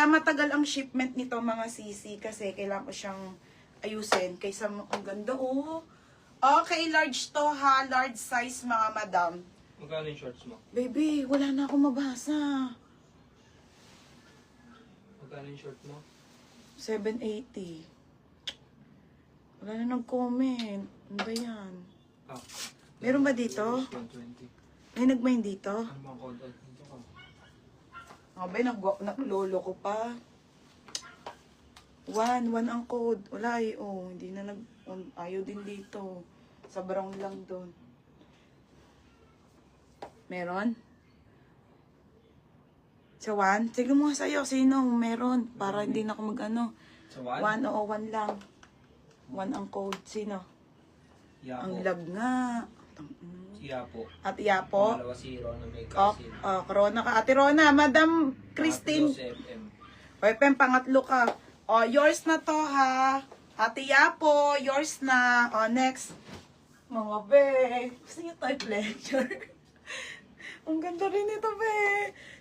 matagal ang shipment nito mga sisi kasi kailangan ko siyang ayusin. Kaysa ang ganda oh. Okay, large to ha. Large size mga madam. Magkano yung shorts mo? Baby, wala na akong mabasa. Magkano yung short mo? 780. Wala na nag-comment. Ano ba yan? Ah. Meron ba dito? 120. May nag-main dito? Ano bang code? Dito ka. Abay, naglolo ko pa. 1 ang code. Wala eh, oh. Hindi na ayaw din dito. Sa brown lang doon. Meron? Sa 1? Sige mo sa'yo, sino meron? Para hindi na ako mag-ano. Sa 1? 1, oo, 1 lang. 1 ang code. Sino? Yapo. Ang lag nga. Si Yapo. At Yapo? Pangalawa si Rona may Oh, cousin. Corona ka. Ate Rona, Madam Christine. FM. FM, pangatlo ka. Oh, yours na to ha. Ate Yapo, yours na. Oh, next. Mga be. Gusto niyo tayo pleasure? Ang ganda rin ito be.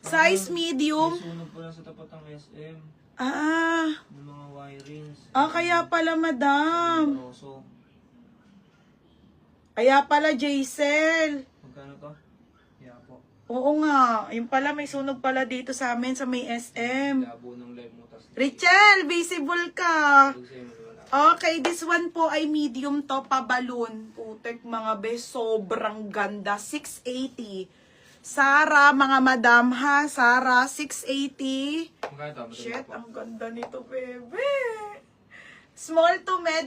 Size medium. May sunog pala sa tapat ng SM. Ah. Ng mga wirings. Kaya pala madam. Roso. Kaya pala Jaisel. Magkano to? Yapo. Oo nga. Yung pala may sunog pala dito sa amin sa may SM. Labo ng live mo. Richel, visible ka. Sa'yo mo naman. Okay, this one po ay medium to pa balloon. Putek mga be, sobrang ganda. 680. Sara, mga madam ha. Sara, 680. Magkano to? Shit, ang ganda nito, bebe. Small to med,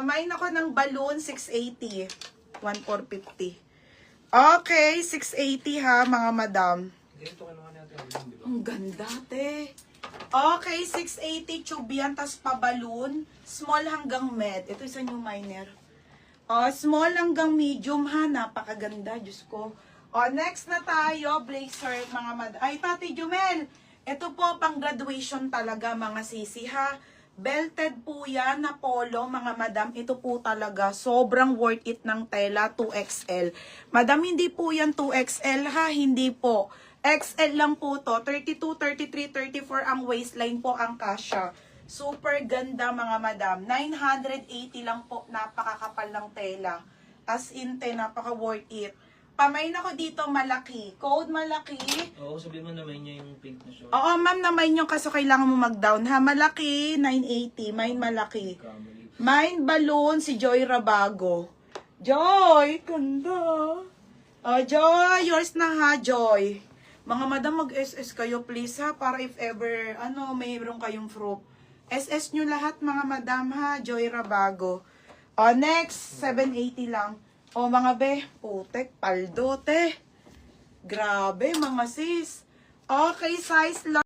main ako ng balloon, 680. 1,450. Okay, 680 ha, mga madam. Ganito kinuha natin. Di ba? Ang ganda, te. Okay, 680 tube yan, tas pa-balloon. Small hanggang med. Ito isa new minor. Small hanggang medium ha. Napakaganda, Diyos ko. Next na tayo, blazer, mga madam. Ay, Tati Jumel. Ito po, pang graduation talaga, mga sisi ha. Belted po yan na polo, mga madam. Ito po talaga, sobrang worth it ng tela, 2XL. Madam, hindi po yan 2XL ha, hindi po. XL lang po to, 32, 33, 34 ang waistline po ang kasya. Super ganda mga madam, 980 lang po, napakakapal ng tela. As in, napaka worth it. Pamain ako dito malaki, code malaki. Oo, sabihin mo naman niya yung pink na short. Oo ma'am, naman yung kaso kailangan mo mag-down ha, malaki, 980, mine malaki. Mine balloon, si Joy Rabago. Joy, ganda. Joy, yours na ha, Joy. Mga madam, mag-SS kayo please ha, para if ever, mayroon kayong proof. SS nyo lahat mga madam ha, Joy Rabago. Next, 780 lang. Mga be, putek, paldo te. Grabe mga sis. Okay, size lang.